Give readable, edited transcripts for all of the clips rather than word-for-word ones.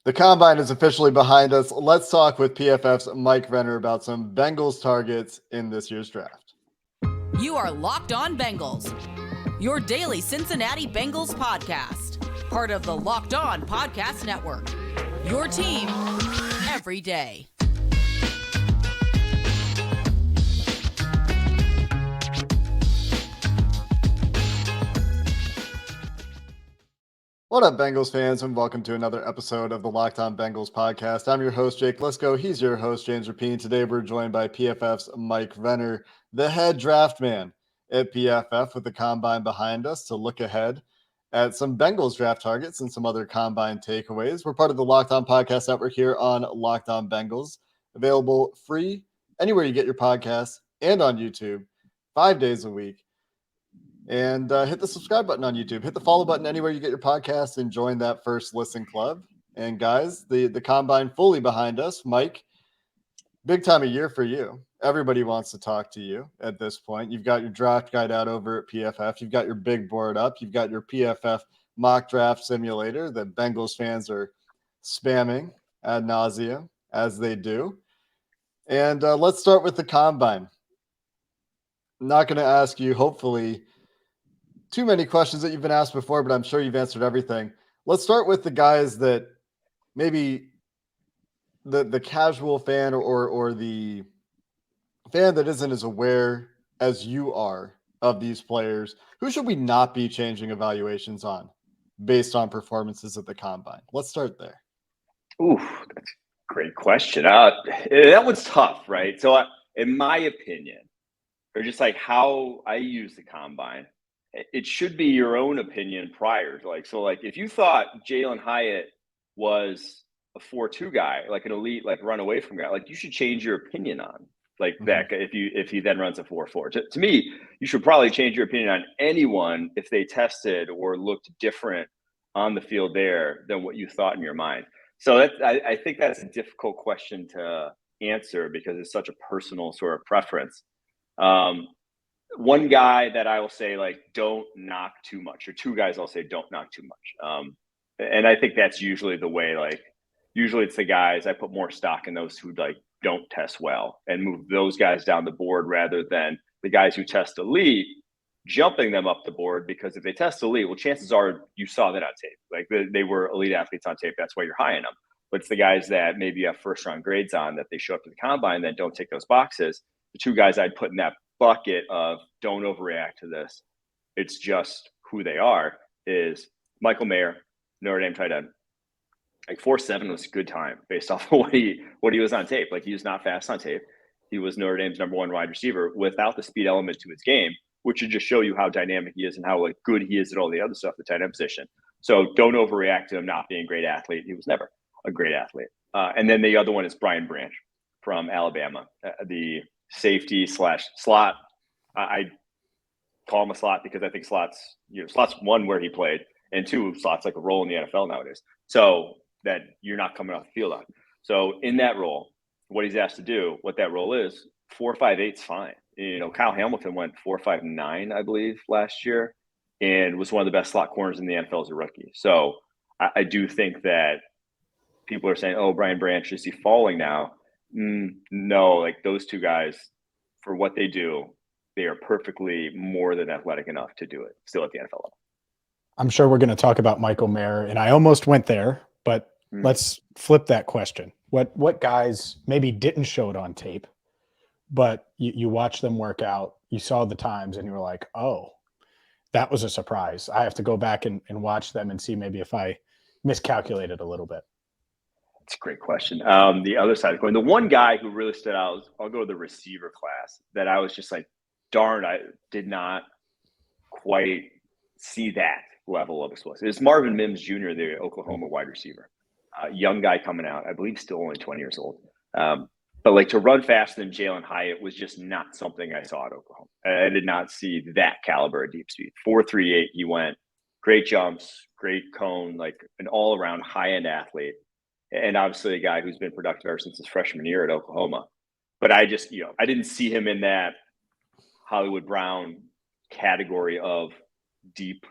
The combine is officially behind us. Let's talk with PFF's Mike Renner about some Bengals targets in this year's draft. You are Locked On Bengals, your daily Cincinnati Bengals podcast, part of the Locked On Podcast Network. Your team every day. What up, Bengals fans, and welcome to another episode of the Locked On Bengals podcast. I'm your host, Jake Lisco. He's your host, James Rapine. Today, we're joined by PFF's Mike Renner, the head draft man at PFF, with the combine behind us to look ahead at some Bengals draft targets and some other combine takeaways. We're part of the Locked On Podcast Network here on Locked On Bengals, available free anywhere you get your podcasts and on YouTube 5 days a week. And hit the subscribe button on YouTube. Hit the follow button anywhere you get your podcasts and join that first listen club. And guys, the combine fully behind us. Mike, big time of year for you. Everybody wants to talk to you at this point. You've got your draft guide out over at PFF. You've got your big board up. You've got your PFF mock draft simulator that Bengals fans are spamming ad nauseum, as they do. And let's start with the combine. I'm not going to ask you, hopefully, too many questions that you've been asked before, but I'm sure you've answered everything. Let's start with the guys that maybe the casual fan or the fan that isn't as aware as you are of these players. Who should we not be changing evaluations on based on performances at the combine? Let's start there. Ooh, that's a great question. That one's tough, right? So in my opinion, or just like how I use the combine, it should be your own opinion prior. So if you thought Jalen Hyatt was a 4-2 guy, like an elite, like run away from guy, like you should change your opinion on that if he then runs a 4-4. To me, you should probably change your opinion on anyone if they tested or looked different on the field there than what you thought in your mind. So I think that's a difficult question to answer because it's such a personal sort of preference. One guy that I will say, don't knock too much, or two guys I'll say don't knock too much. And I think that's usually the way, usually it's the guys I put more stock in those who don't test well and move those guys down the board rather than the guys who test elite, jumping them up the board, because if they test elite, well, chances are you saw that on tape. They were elite athletes on tape. That's why you're high in them. But it's the guys that maybe have first round grades on that they show up to the combine that don't tick those boxes. The two guys I'd put in that bucket of don't overreact to this, it's just who they are, is Michael Mayer, Notre Dame tight end. 4.7 was a good time based off of what he was on tape. He was not fast on tape. He was Notre Dame's number one wide receiver without the speed element to his game, which would just show you how dynamic he is and how good he is at all the other stuff, the tight end position. So don't overreact to him not being a great athlete. He was never a great athlete. And then the other one is Brian Branch from Alabama, the safety / slot. I call him a slot because I think slots one, where he played, and two, slots like a role in the NFL nowadays. So that you're not coming off the field on. So in that role, what he's asked to do, what that role is, 4.58 is fine. Kyle Hamilton went 4.59, I believe, last year, and was one of the best slot corners in the NFL as a rookie. So I do think that people are saying, "Oh, Brian Branch, is he falling now?" No, those two guys, for what they do, they are perfectly more than athletic enough to do it still at the NFL level. I'm sure we're going to talk about Michael Mayer, and I almost went there, but let's flip that question. What guys maybe didn't show it on tape, but you watched them work out, you saw the times, and you were like, oh, that was a surprise. I have to go back and watch them and see maybe if I miscalculated a little bit. That's a great question. The other side of the coin, the one guy who really stood out, I'll go to the receiver class, that I was just darn, I did not quite see that level of explosive. It's Marvin Mims Jr., the Oklahoma wide receiver. Young guy coming out, I believe still only 20 years old. But to run faster than Jalen Hyatt was just not something I saw at Oklahoma. I did not see that caliber of deep speed. 4.38 he went. Great jumps, great cone, an all-around high-end athlete. And obviously a guy who's been productive ever since his freshman year at Oklahoma. But I just, I didn't see him in that Hollywood Brown category of deep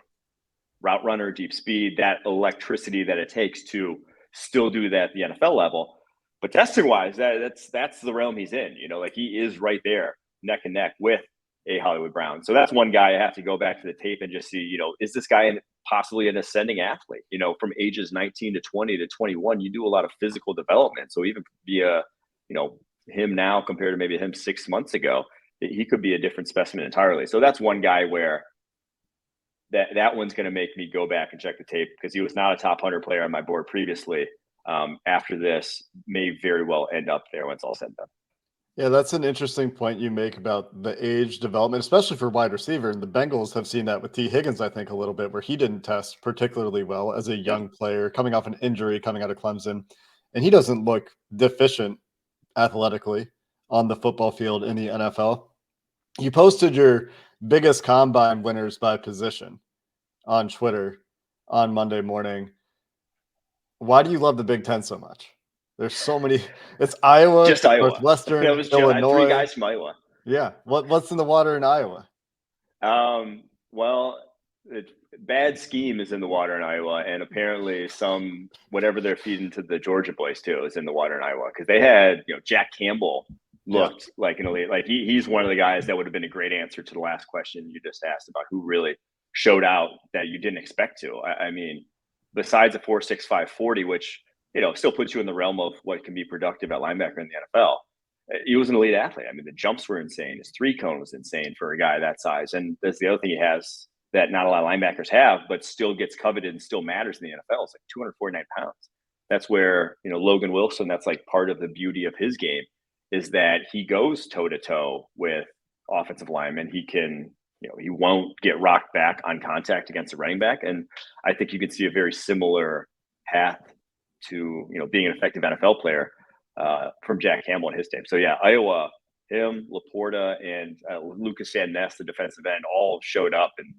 route runner, deep speed, that electricity that it takes to still do that at the NFL level. But testing wise, that's the realm he's in. Like he is right there, neck and neck with a Hollywood Brown. So that's one guy I have to go back to the tape and just see, is this guy possibly an ascending athlete? From ages 19 to 20 to 21, you do a lot of physical development. So even via, him now compared to maybe him 6 months ago, he could be a different specimen entirely. So that's one guy where that one's going to make me go back and check the tape, because he was not a top 100 player on my board previously. After this, may very well end up there when it's all said and done. Yeah, that's an interesting point you make about the age development, especially for wide receiver. And the Bengals have seen that with T. Higgins, I think, a little bit, where he didn't test particularly well as a young player coming off an injury, coming out of Clemson. And he doesn't look deficient athletically on the football field in the NFL. You posted your biggest combine winners by position on Twitter on Monday morning. Why do you love the Big Ten so much? There's so many. It's Iowa, just Iowa, Northwestern, it was Illinois. 3 guys from Iowa. Yeah. What's in the water in Iowa? Well, bad scheme is in the water in Iowa, and apparently whatever they're feeding to the Georgia boys too is in the water in Iowa, because they had Jack Campbell looked like an elite. Like he's one of the guys that would have been a great answer to the last question you just asked about who really showed out that you didn't expect to. I mean, besides a 4.65 40, which still puts you in the realm of what can be productive at linebacker in the NFL. He was an elite athlete. I mean, the jumps were insane. His 3-cone was insane for a guy that size. And that's the other thing he has that not a lot of linebackers have, but still gets coveted and still matters in the NFL. It's like 249 pounds. That's where, Logan Wilson, that's like part of the beauty of his game, is that he goes toe-to-toe with offensive linemen. He can, he won't get rocked back on contact against a running back. And I think you can see a very similar path to, being an effective NFL player from Jack Campbell and his team. So yeah, Iowa, him, Laporta, and Lucas Van Ness, the defensive end, all showed up. And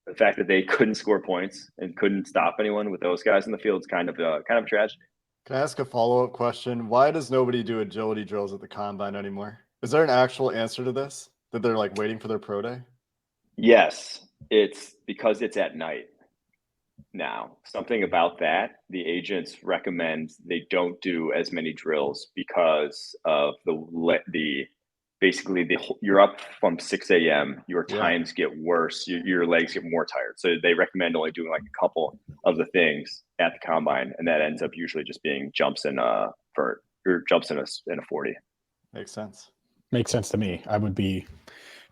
the fact that they couldn't score points and couldn't stop anyone with those guys in the field is kind of a tragedy. Can I ask a follow-up question? Why does nobody do agility drills at the combine anymore? Is there an actual answer to this, that they're like waiting for their pro day? Yes, it's because it's at night. Now, something about that, the agents recommend they don't do as many drills because of you're up from 6 a.m. Your times get worse. Your legs get more tired. So they recommend only doing like a couple of the things at the combine, and that ends up usually just being jumps in a 40. Makes sense. Makes sense to me. I would be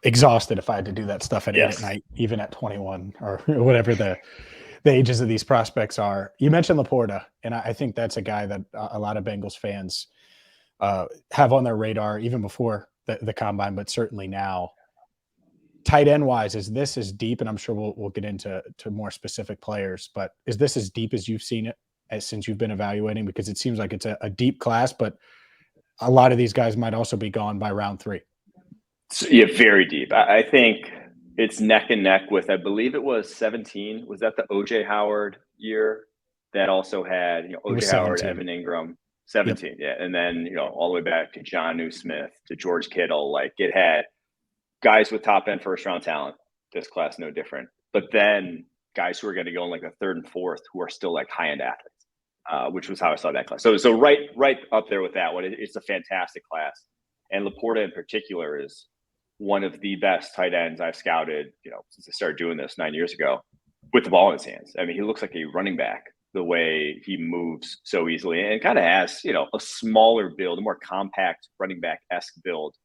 exhausted if I had to do that stuff at 8 at night, even at 21 or whatever the ages of these prospects are. You mentioned Laporta, and I think that's a guy that a lot of Bengals fans have on their radar even before the combine, but certainly now. Tight end wise, is this as deep? And I'm sure we'll get into more specific players, but is this as deep as you've seen it since you've been evaluating? Because it seems like it's a deep class, but a lot of these guys might also be gone by round 3. So, yeah, very deep. I think it's neck and neck with, I believe it was 17. Was that the O.J. Howard year that also had, O.J. Howard, Evan Ingram, 17. Yep. Yeah. And then, all the way back to Jonnu Smith, to George Kittle. Like, it had guys with top end first round talent. This class, no different. But then guys who are going to go in like the 3rd and 4th who are still like high end athletes, which was how I saw that class. So right up there with that one. It's a fantastic class. And Laporta in particular is one of the best tight ends I've scouted, since I started doing this 9 years ago, with the ball in his hands. I mean, he looks like a running back the way he moves so easily, and kind of has, a smaller build, a more compact running back-esque build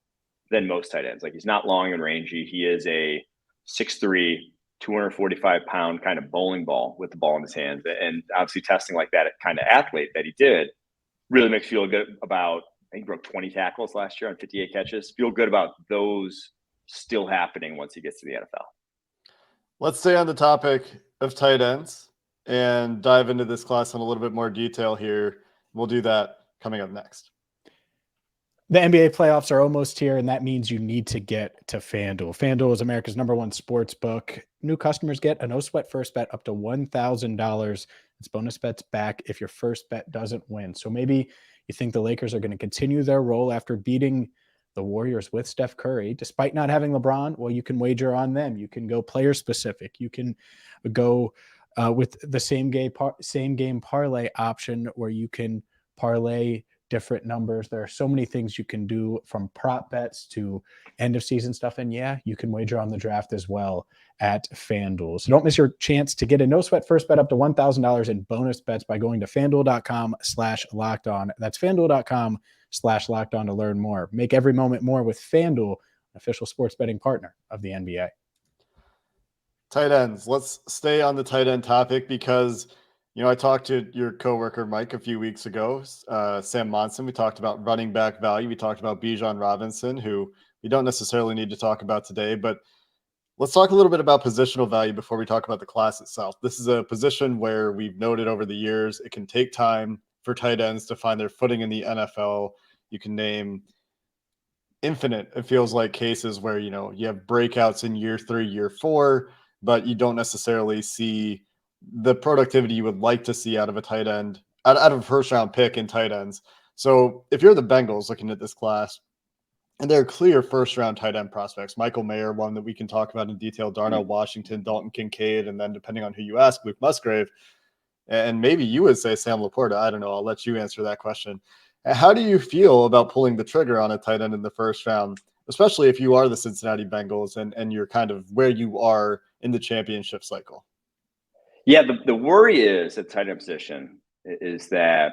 than most tight ends. Like, he's not long and rangy. He is a 6'3", 245-pound kind of bowling ball with the ball in his hands. And obviously testing like that kind of athlete that he did really makes you feel good about, I think he broke 20 tackles last year on 58 catches. Feel good about those still happening once he gets to the NFL. Let's stay on the topic of tight ends and dive into this class in a little bit more detail here. We'll do that coming up next. The NBA playoffs are almost here, and that means you need to get to FanDuel. FanDuel is America's #1 sports book. New customers get a no-sweat first bet up to $1,000. It's bonus bets back if your first bet doesn't win. So maybe you think the Lakers are going to continue their role after beating the Warriors with Steph Curry, despite not having LeBron. Well, you can wager on them. You can go player specific. You can go with the same game parlay option where you can parlay different numbers. There are so many things you can do, from prop bets to end of season stuff. And yeah, you can wager on the draft as well at FanDuel. So don't miss your chance to get a no sweat first bet up to $1,000 in bonus bets by going to FanDuel.com/lockedon. That's FanDuel.com/lockedon to learn more. Make every moment more with FanDuel, an official sports betting partner of the NBA. Tight ends. Let's stay on the tight end topic because, I talked to your coworker Mike a few weeks ago, Sam Monson. We talked about running back value. We talked about Bijan Robinson, who we don't necessarily need to talk about today, but let's talk a little bit about positional value before we talk about the class itself. This is a position where we've noted over the years it can take time for tight ends to find their footing in the NFL. You can name infinite, it feels like, cases where, you have breakouts in year 3, year 4, but you don't necessarily see the productivity you would like to see out of a tight end, out of a first-round pick in tight ends. So if you're the Bengals looking at this class, and they're clear first-round tight end prospects, Michael Mayer, one that we can talk about in detail, Darnell Washington, Dalton Kincaid, and then depending on who you ask, Luke Musgrave, and maybe you would say Sam Laporta. I don't know. I'll let you answer that question. How do you feel about pulling the trigger on a tight end in the first round, especially if you are the Cincinnati Bengals and you're kind of where you are in the championship cycle? Yeah, the worry is at tight end position is that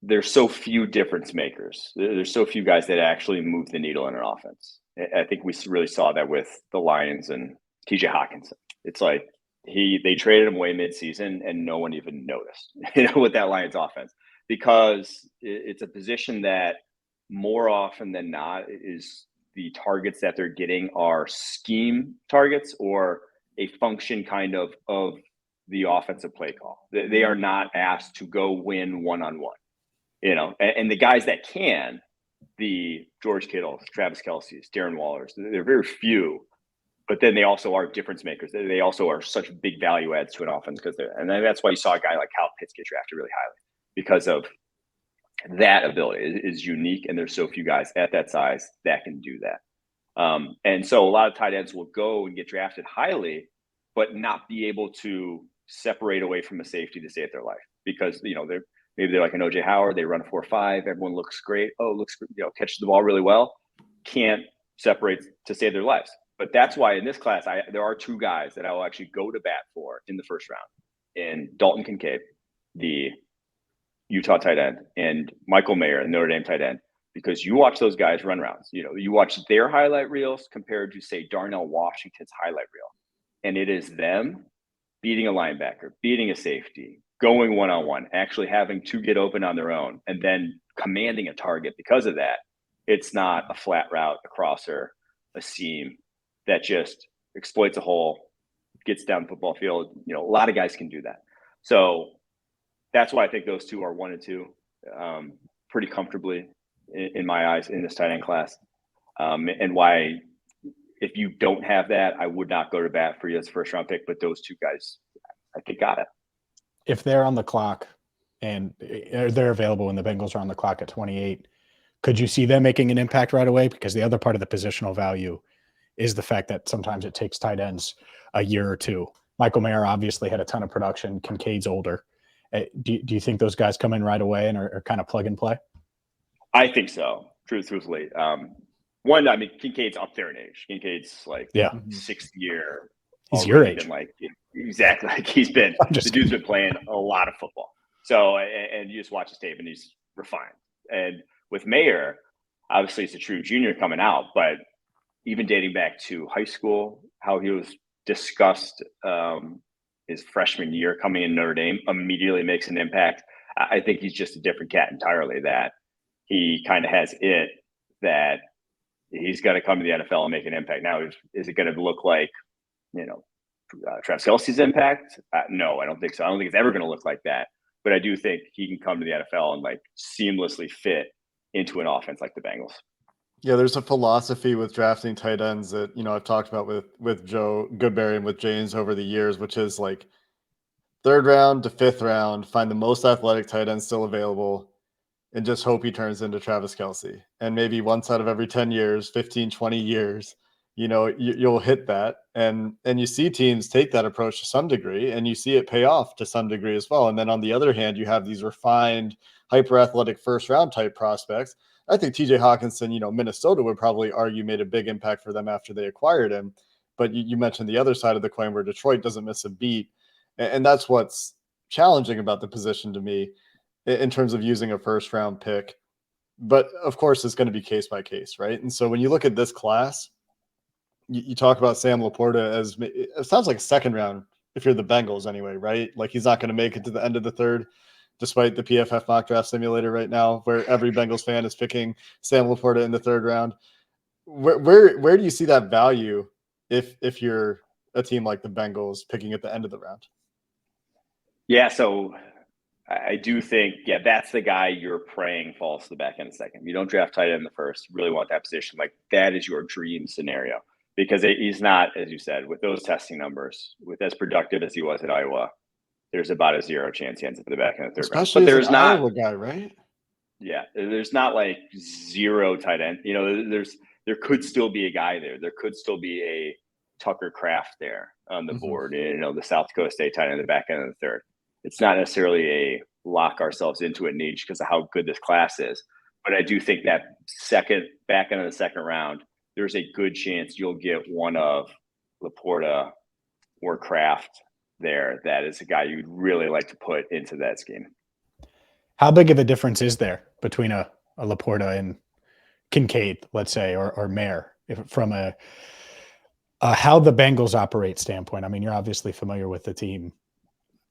there's so few difference makers. There's so few guys that actually move the needle in an offense. I think we really saw that with the Lions and TJ Hawkinson. It's like they traded him away midseason and no one even noticed, with that Lions offense, because it's a position that more often than not is the targets that they're getting are scheme targets or a function kind of the offensive play call. They are not asked to go win one-on-one, and the guys that can, the George Kittles, Travis Kelce's, Darren Waller's, they're very few, but then they also are difference makers. They also are such big value adds to an offense and that's why you saw a guy like Kyle Pitts get drafted really highly, because of that ability. It is unique, and there's so few guys at that size that can do that. And so a lot of tight ends will go and get drafted highly, but not be able to separate away from a safety to save their life, because they're like an OJ Howard. They run a 4.5. Everyone looks great. Catches the ball really well. Can't separate to save their lives. But that's why in this class, there are 2 guys that I will actually go to bat for in the first round, in Dalton Kincaid, the Utah tight end, and Michael Mayer, the Notre Dame tight end. Because you watch those guys run rounds, you watch their highlight reels compared to, say, Darnell Washington's highlight reel. And it is them beating a linebacker, beating a safety, going one-on-one, actually having to get open on their own, and then commanding a target because of that. It's not a flat route, a crosser, a seam that just exploits a hole, gets down the football field. A lot of guys can do that. So that's why I think those 2 are 1 and 2 pretty comfortably in my eyes in this tight end class, and why, if you don't have that, I would not go to bat for you as a first round pick. But those 2 guys, I think, got it. If they're on the clock and they're available and the Bengals are on the clock at 28, could you see them making an impact right away? Because the other part of the positional value is the fact that sometimes it takes tight ends a year or 2. Michael Mayer obviously had a ton of production. Kincaid's older. Do you think those guys come in right away and are kind of plug and play? I think so, truthfully. Kincaid's up there in age. Kincaid's like 6th year. He's your age. Exactly. Like the dude's been playing a lot of football. So, and you just watch his tape and he's refined. And with Mayer, obviously it's a true junior coming out, but even dating back to high school, how he was discussed his freshman year coming in Notre Dame, immediately makes an impact. I think he's just a different cat entirely, that he kind of has it that he's got to come to the NFL and make an impact. Now, is it going to look like, Travis Kelce's impact? No, I don't think so. I don't think it's ever going to look like that. But I do think he can come to the NFL and seamlessly fit into an offense like the Bengals. Yeah, there's a philosophy with drafting tight ends that, I've talked about with Joe Goodberry and with James over the years, which is 3rd round to 5th round, find the most athletic tight end still available, and just hope he turns into Travis Kelce. And maybe once out of every 10 years, 15, 20 years, you'll hit that, and you see teams take that approach to some degree, and you see it pay off to some degree as well. And then on the other hand, you have these refined, hyper athletic first round type prospects. I think TJ Hawkinson, Minnesota would probably argue made a big impact for them after they acquired him. But you mentioned the other side of the coin where Detroit doesn't miss a beat. And that's what's challenging about the position to me in terms of using a first round pick. But of course, it's going to be case by case, right? And so when you look at this class, you talk about Sam Laporta as it sounds like second round if you're the Bengals anyway, right? Like he's not going to make it to the end of the third, despite the PFF mock draft simulator right now, where every Bengals fan is picking Sam Laporta in the third round. Where do you see that value if you're a team like the Bengals picking at the end of the round? Yeah, so I do think, that's the guy you're praying falls to the back end of the second. You don't draft tight end in the first. You really want that position. Like that is your dream scenario. Because he's not, as you said, with those testing numbers, with as productive as he was at Iowa, there's about a 0 chance he ends up in the back end of the third round. Especially but there's an not Iowa guy, right? Yeah, there's not like 0 tight end. There could still be a guy there. There could still be a Tucker Kraft there on the board. The South Dakota State tight end in the back end of the third. It's not necessarily a lock ourselves into a niche because of how good this class is. But I do think that back end of the second round, there's a good chance you'll get one of Laporta or Kraft there. That is a guy you'd really like to put into that scheme. How big of a difference is there between a Laporta and Kincaid, let's say, or Mayer, from a how the Bengals operate standpoint? I mean, you're obviously familiar with the team.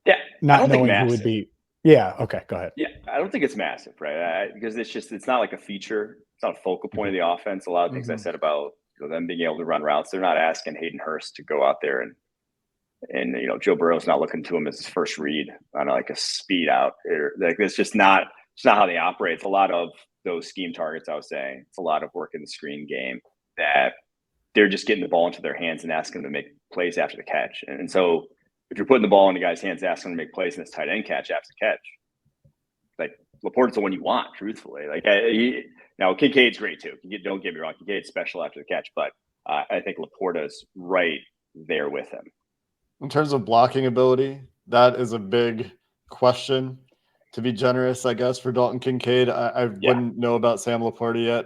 Yeah. Not knowing who would be. Yeah. Okay. Go ahead. Yeah. I don't think it's massive, right? Because it's not like a feature. It's not a focal point of the offense. A lot of things I said about them being able to run routes. They're not asking Hayden Hurst to go out there and Joe Burrow's not looking to him as his first read on like a speed out. Like it's just not. It's not how they operate. It's a lot of those scheme targets. I was saying it's a lot of work in the screen game that they're just getting the ball into their hands and asking them to make plays after the catch. And so if you're putting the ball in the guy's hands, asking him to make plays in this tight end catch after the catch, like Laporta's the one you want, truthfully. Like now Kincaid's great too. Don't get me wrong, Kincaid's special after the catch, but I think Laporta's right there with him. In terms of blocking ability, that is a big question, to be generous, I guess, for Dalton Kincaid. I wouldn't know about Sam Laporta yet.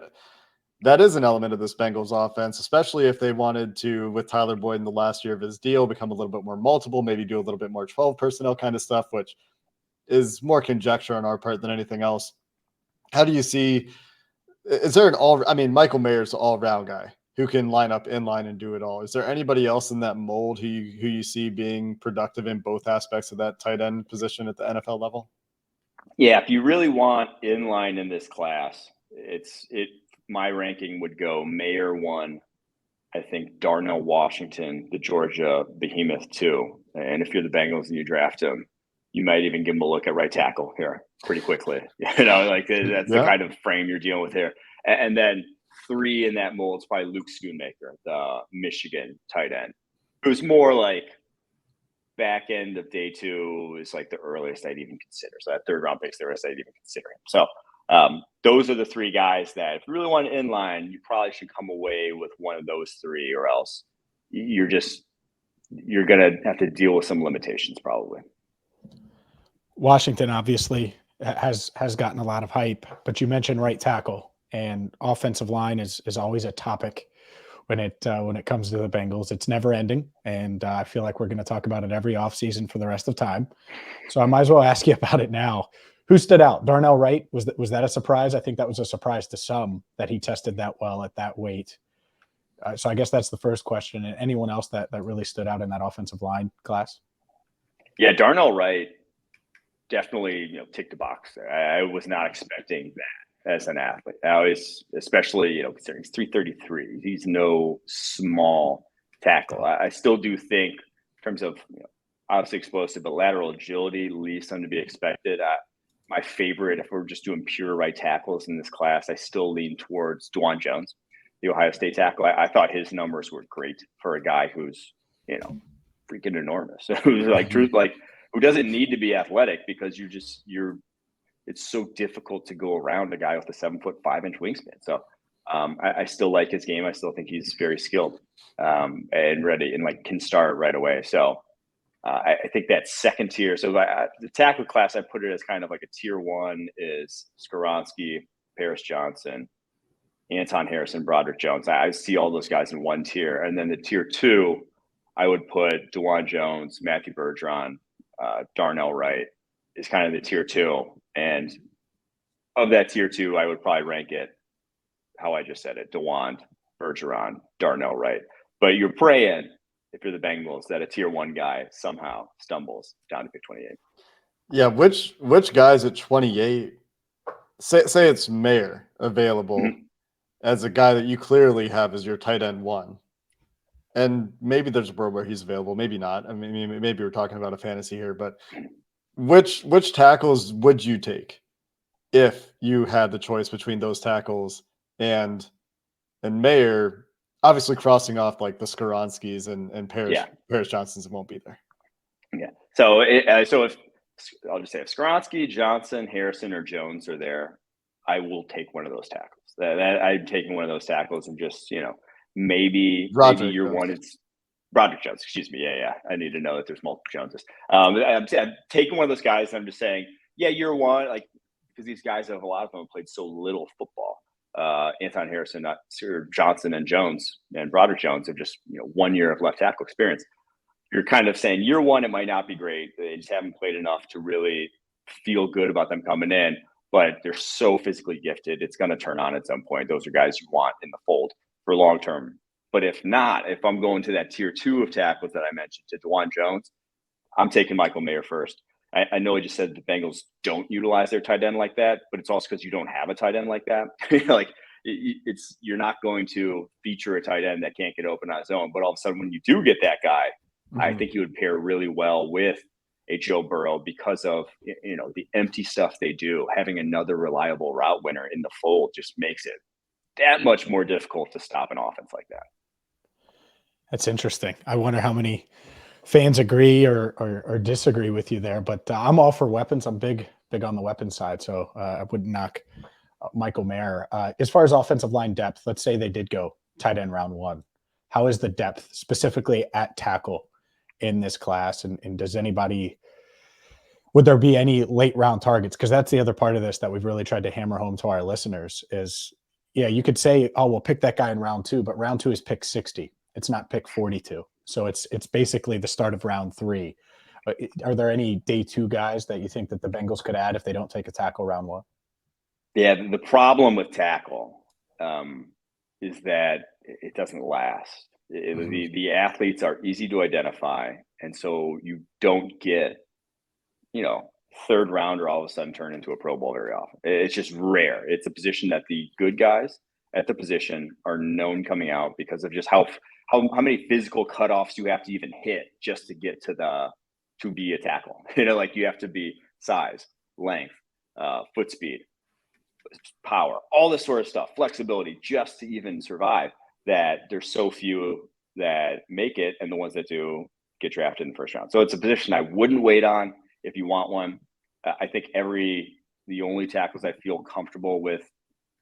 That is an element of this Bengals offense, especially if they wanted to, with Tyler Boyd in the last year of his deal, become a little bit more multiple, maybe do a little bit more 12 personnel kind of stuff, which is more conjecture on our part than anything else. How do you see, is there Michael Mayer's an all-round guy who can line up in line and do it all. Is there anybody else in that mold who you see being productive in both aspects of that tight end position at the NFL level? Yeah, if you really want inline in this class, my ranking would go Mayer 1, I think Darnell Washington, the Georgia behemoth 2. And if you're the Bengals and you draft him, you might even give him a look at right tackle here pretty quickly. That's the kind of frame you're dealing with here. And then 3 in that mold is probably Luke Schoonmaker, the Michigan tight end, who's more like back end of day 2 is like the earliest I'd even consider. So that third round pick is the earliest I'd even consider him. So those are the 3 guys that if you really want an inline, you probably should come away with one of those 3, or else you're going to have to deal with some limitations probably. Washington obviously has gotten a lot of hype, but you mentioned right tackle, and offensive line is always a topic when it comes to the Bengals. It's never ending, and I feel like we're going to talk about it every offseason for the rest of time. So I might as well ask you about it now. Who stood out? Darnell Wright, was that a surprise? I think that was a surprise to some that he tested that well at that weight. So I guess that's the first question. And anyone else that really stood out in that offensive line class? Yeah, Darnell Wright definitely ticked the box. I was not expecting that as an athlete. Especially considering he's 333. He's no small tackle. I still do think in terms of obviously explosive, but lateral agility leaves some to be expected. My favorite, if we're just doing pure right tackles in this class, I still lean towards Dwan Jones, the Ohio State tackle. I thought his numbers were great for a guy who's freaking enormous, who's who doesn't need to be athletic, because it's so difficult to go around a guy with a 7'5" wingspan. So I still like his game. I still think he's very skilled and ready and like can start right away. So I think that second tier. So the tackle class, I put it as kind of like a tier 1 is Skoronski, Paris Johnson, Anton Harrison, Broderick Jones. I see all those guys in one tier. And then the tier 2, I would put DeJuan Jones, Matthew Bergeron, Darnell Wright is kind of the tier 2. And of that tier 2, I would probably rank it how I just said it: DeJuan, Bergeron, Darnell Wright. But you're praying, if you're the Bengals, that a tier 1 guy somehow stumbles down to pick 28. Yeah, which guys at 28? Say it's Mayer available as a guy that you clearly have as your tight end 1. And maybe there's a world where he's available, maybe not. I mean, maybe we're talking about a fantasy here, but which tackles would you take if you had the choice between those tackles and Mayer, obviously crossing off like the Skoronskis and Paris Johnsons won't be there. Yeah. So if I'll just say if Skoronski, Johnson, Harrison, or Jones are there, I will take one of those tackles. I'm taking one of those tackles and just, maybe year Jones. 1 it's Broderick Jones. Excuse me. Yeah. I need to know that there's multiple Joneses. I'm taking one of those guys. And I'm just saying, year 1, like, because these guys a lot of them have played so little football. Anton Harrison, Johnson, and Jones and Broderick Jones have just 1 year of left tackle experience. You're kind of saying year 1 it might not be great. They just haven't played enough to really feel good about them coming in. But they're so physically gifted, it's going to turn on at some point. Those are guys you want in the fold for long term. But if not, if I'm going to that tier 2 of tackles that I mentioned, to DeJuan Jones, I'm taking Michael Mayer first. I know I just said the Bengals don't utilize their tight end like that, but it's also because you don't have a tight end like that. You're not going to feature a tight end that can't get open on his own. But all of a sudden, when you do get that guy, I think he would pair really well with a Joe Burrow because of the empty stuff they do. Having another reliable route winner in the fold just makes it that much more difficult to stop an offense like that. That's interesting. I wonder how many fans agree or disagree with you there, but I'm all for weapons. I'm big on the weapon side, so I wouldn't knock Michael Mayer. As far as offensive line depth, let's say they did go tight end round 1. How is the depth specifically at tackle in this class? And would there be any late round targets? Because that's the other part of this that we've really tried to hammer home to our listeners is, you could say, oh, we'll pick that guy in round 2, but round 2 is pick 60. It's not pick 42. So it's basically the start of round 3. Are there any day 2 guys that you think that the Bengals could add if they don't take a tackle round 1? Yeah, the problem with tackle is that it doesn't last. The athletes are easy to identify, and so you don't get, third rounder all of a sudden turn into a Pro Bowl very often. It's just rare. It's a position that the good guys at the position are known coming out because of just how many physical cutoffs you have to even hit just to get to be a tackle. You have to be size, length, foot speed, power, all this sort of stuff, flexibility, just to even survive. That there's so few that make it, and the ones that do get drafted in the first round. So it's a position I wouldn't wait on if you want one. I think the only tackles I feel comfortable with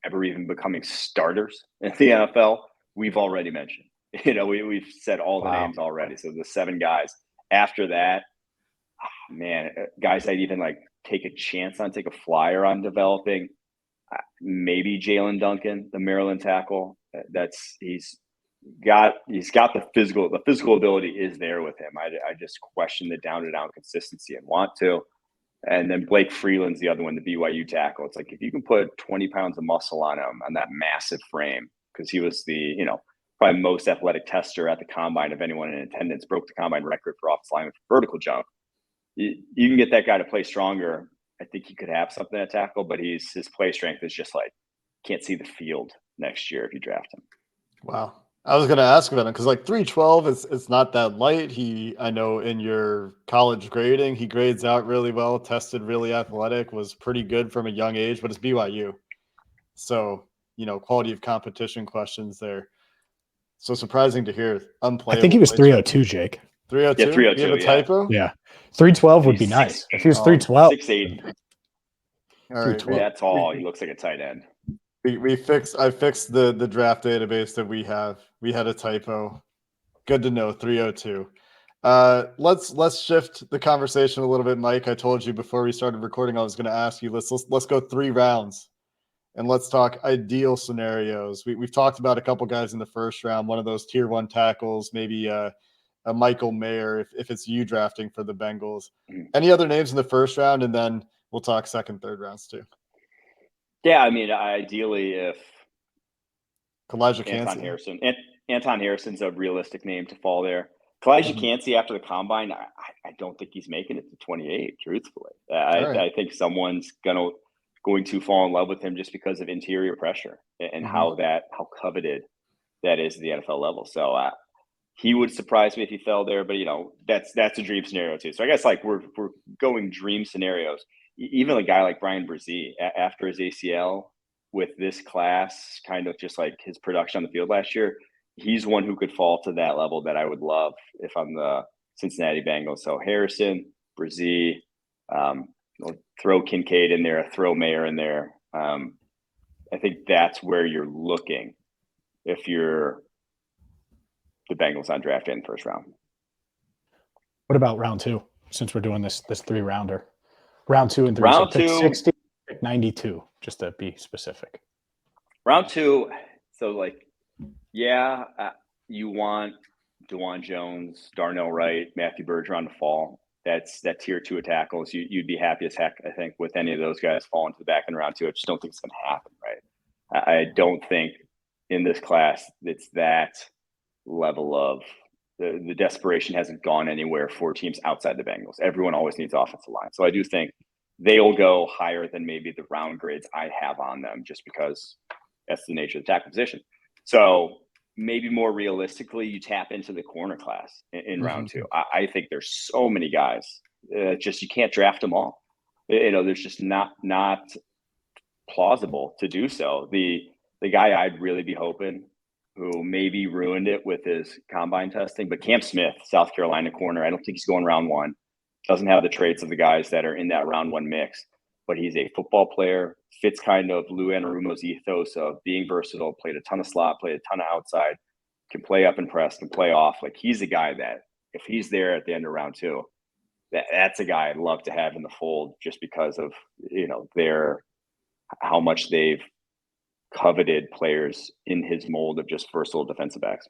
ever even becoming starters in the NFL, we've already mentioned. We've said all the names already. So the 7 guys. After that, guys I'd even take a flyer on developing. Maybe Jalen Duncan, the Maryland tackle. He's got the physical ability is there with him. I just question the down to down consistency and want to. And then Blake Freeland's the other one, the BYU tackle. It's like if you can put 20 pounds of muscle on him on that massive frame, because he was the probably most athletic tester at the combine of anyone in attendance, broke the combine record for offensive lineman for vertical jump. You can get that guy to play stronger. I think he could have something at tackle, but his play strength is just can't see the field next year if you draft him. Wow. I was going to ask about him because 312 it's not that light. I know in your college grading, he grades out really well, tested really athletic, was pretty good from a young age, but it's BYU. So, quality of competition questions there. So surprising to hear unplayable. I think he was 302, Jake. 302? Yeah, 302. You have a typo? Yeah. 312 would be nice. If he was 312. 6'8". All right. That's tall. He looks like a tight end. I fixed the draft database that we have. We had a typo. Good to know. 302. Let's shift the conversation a little bit, Mike. I told you before we started recording I was going to ask you. Let's go 3 rounds, and let's talk ideal scenarios. We've talked about a couple guys in the first round. One of those tier 1 tackles, maybe a Michael Mayer if it's you drafting for the Bengals. Any other names in the first round, and then we'll talk second, third rounds too. Yeah, I mean, ideally, if Anton Harrison, Anton Harrison's a realistic name to fall there. Kalijah Cansey after the combine, I don't think he's making it to 28. Truthfully, I think someone's going to fall in love with him just because of interior pressure and how coveted that is at the NFL level. So he would surprise me if he fell there, but that's a dream scenario too. So I guess we're going dream scenarios. Even a guy like Brian Brzee after his ACL with this class, kind of just like his production on the field last year, he's one who could fall to that level that I would love if I'm the Cincinnati Bengals. So Harrison, Brzee, throw Kincaid in there, throw Mayer in there. I think that's where you're looking if you're the Bengals on draft day in the first round. What about round 2? Since we're doing this 3-rounder, round 2 and 3. Round so pick 2, 60, pick 92, just to be specific. Round 2. So you want DeJuan Jones, Darnell Wright, Matthew Bergeron to fall. That's that tier 2 of tackles. You'd be happy as heck, I think, with any of those guys falling to the back in round 2. I just don't think it's going to happen, right? I don't think in this class it's that level of the desperation hasn't gone anywhere for teams outside the Bengals. Everyone always needs offensive line. So I do think they'll go higher than maybe the round grades I have on them just because that's the nature of the tackle position. So maybe more realistically, you tap into the corner class in round 2. I think there's so many guys. Just you can't draft them all. There's just not plausible to do so. The guy I'd really be hoping who maybe ruined it with his combine testing, but Cam Smith, South Carolina corner, I don't think he's going round 1. Doesn't have the traits of the guys that are in that round 1 mix, but he's a football player, fits kind of Lou Anarumo's ethos of being versatile, played a ton of slot, played a ton of outside, can play up and press, can play off. He's a guy that if he's there at the end of round 2, that's a guy I'd love to have in the fold just because of, how much they've coveted players in his mold of just versatile defensive backs.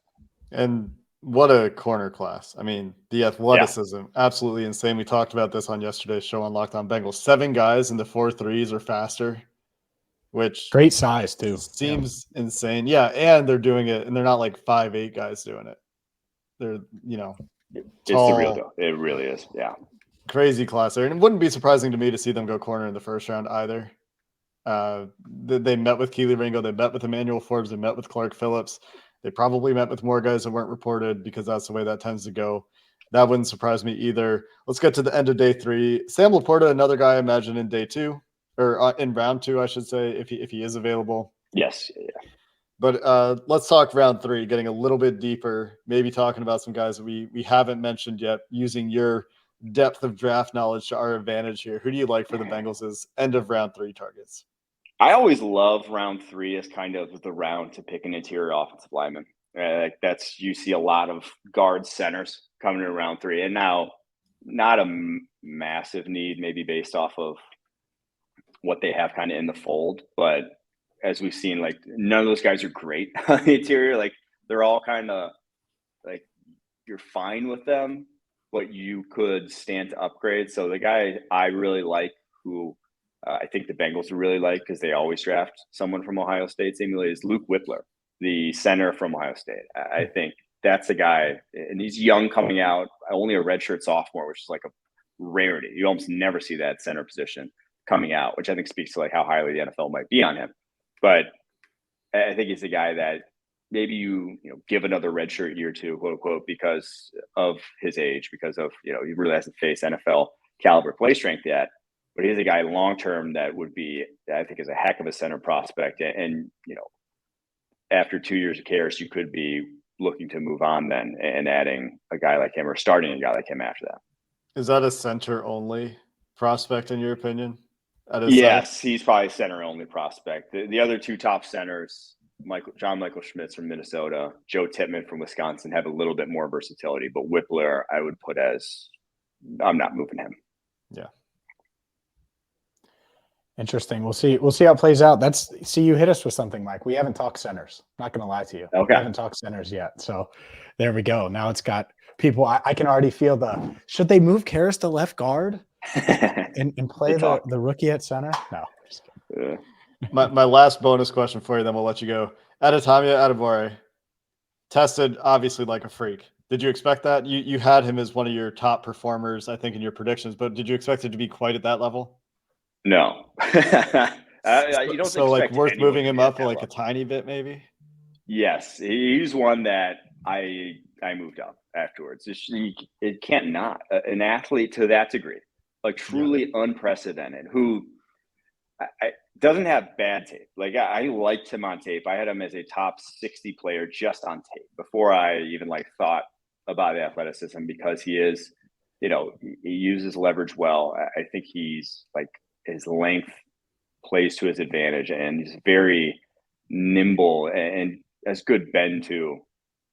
And what a corner class. I mean, the athleticism, absolutely insane. We talked about this on yesterday's show on Locked On Bengals. 7 guys in the 4.3s or faster, which great size too. Seems insane. Yeah, and they're doing it, and they're not 5'8" guys doing it. They're, it's the real deal. It really is. Yeah. Crazy class there. And it wouldn't be surprising to me to see them go corner in the first round either. They met with Keely Ringo. They met with Emmanuel Forbes. They met with Clark Phillips. They probably met with more guys that weren't reported because that's the way that tends to go. That wouldn't surprise me either. Let's get to the end of day 3. Sam Laporta, another guy I imagine in day 2 or in round 2, I should say, if he is available. Yes. Yeah. But let's talk round 3, getting a little bit deeper, maybe talking about some guys that we haven't mentioned yet, using your depth of draft knowledge to our advantage here. Who do you like for the Bengals as end of round 3 targets? I always love round 3 as kind of the round to pick an interior offensive lineman. You see a lot of guard centers coming in round 3. And now not a massive need, maybe based off of what they have kind of in the fold. But as we've seen, none of those guys are great on the interior. They're all kind of you're fine with them, but you could stand to upgrade. So the guy I really like, who I think the Bengals really like because they always draft someone from Ohio State, seemingly, is Luke Whippler, the center from Ohio State. I think that's a guy, and he's young coming out, only a redshirt sophomore, which is a rarity. You almost never see that center position coming out, which I think speaks to how highly the NFL might be on him. But I think he's a guy that maybe you give another redshirt year or 2, quote unquote, because of his age, because of he really hasn't faced NFL caliber play strength yet. But he's a guy long term that would be, I think, is a heck of a center prospect. And after 2 years of Karras, you could be looking to move on then and adding a guy like him or starting a guy like him after that. Is that a center only prospect in your opinion? at his Yes, he's probably center only prospect. The other two top centers, John Michael Schmitz from Minnesota, Joe Tippmann from Wisconsin, have a little bit more versatility. But Whippler, I would put as I'm not moving him. Yeah. Interesting. We'll see how it plays out. You hit us with something, Mike. We haven't talked centers. Not going to lie to you. Okay. We haven't talked centers yet. So there we go. Now it's got people. I can already feel should they move Karras to left guard and play the rookie at center? No. Just kidding. My last bonus question for you, then we'll let you go. Adetomiwa Adebawore tested obviously like a freak. Did you expect that? You had him as one of your top performers, I think, in your predictions, but did you expect it to be quite at that level? No. You don't so like worth moving him up like level. a tiny bit, maybe? Yes, he's one that I moved up afterwards. It can't not. An athlete to that degree, like truly unprecedented, who doesn't have bad tape. Like I liked him on tape. I had him as a top 60 player just on tape before I even thought about athleticism, because he is, he uses leverage well. I think he's his length plays to his advantage, and he's very nimble and has good bend to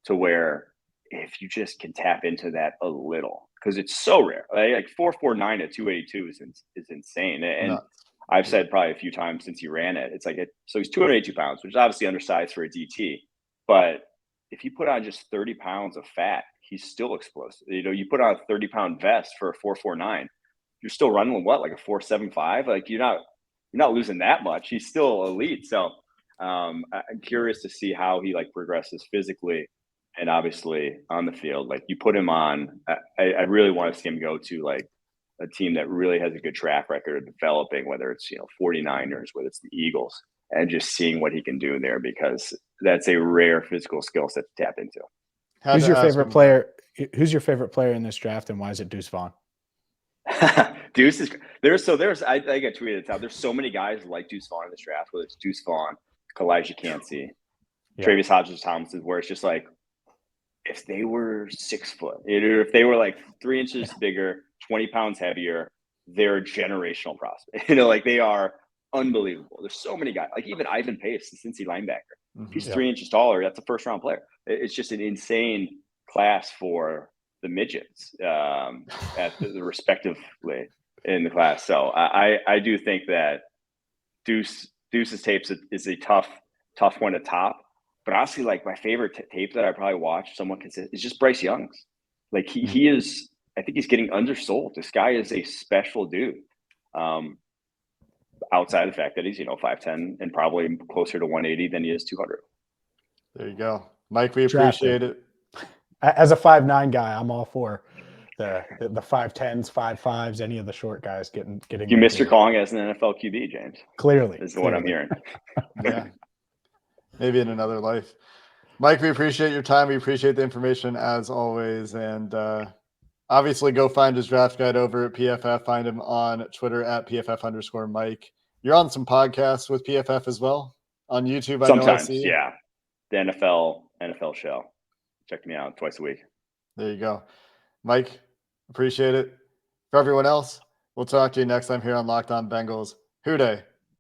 where if you just can tap into that a little, because it's so rare. Like 4.49 at 282 is insane. And I've said probably a few times since he ran it, it's so he's 282 pounds, which is obviously undersized for a DT. But if you put on just 30 pounds of fat, he's still explosive. You put on a 30-pound vest for a 4.49, you're still running like a 4.75. You're not losing that much. He's still elite. So I'm curious to see how he progresses physically and obviously on the field. You put him on, I really want to see him go to a team that really has a good track record of developing, whether it's 49ers, whether it's the Eagles, and just seeing what he can do there, because that's a rare physical skill set to tap into. Who's your favorite player? Who's your favorite player in this draft, and why is it Deuce Vaughn? Deuce is I got tweeted it out. There's so many guys like Deuce Vaughn in this draft, whether it's Deuce Vaughn, Kalijah Cansey, Travis Hodges-Tomlinson, where it's just if they were 6 foot, if they were 3 inches bigger, 20 pounds heavier, they're a generational prospect. They are unbelievable. There's so many guys, even Ivan Pace, the Cincy linebacker. Mm-hmm. He's 3 inches taller. That's a first-round player. It's just an insane class for the midgets at the respectively in the class. So I do think that Deuce's tapes is a tough one to top. But honestly, my favorite tape that I probably watched somewhat consistent is just Bryce Young's. He is, I think he's getting undersold. This guy is a special dude. Outside the fact that he's 5'10" and probably closer to 180 than he is 200. There you go, Mike. We appreciate it. As a 5'9" guy, I'm all for the 5'10s, 5'5s, any of the short guys getting. You missed your calling as an NFL QB, James. Clearly, is what I'm hearing. Yeah, maybe in another life. Mike, we appreciate your time. We appreciate the information as always, and obviously go find his draft guide over at PFF. Find him on Twitter at PFF_Mike. You're on some podcasts with PFF as well on YouTube. Sometimes, yeah. The NFL show. Check me out twice a week. There you go. Mike, appreciate it. For everyone else, we'll talk to you next time here on Locked On Bengals. Hoo day.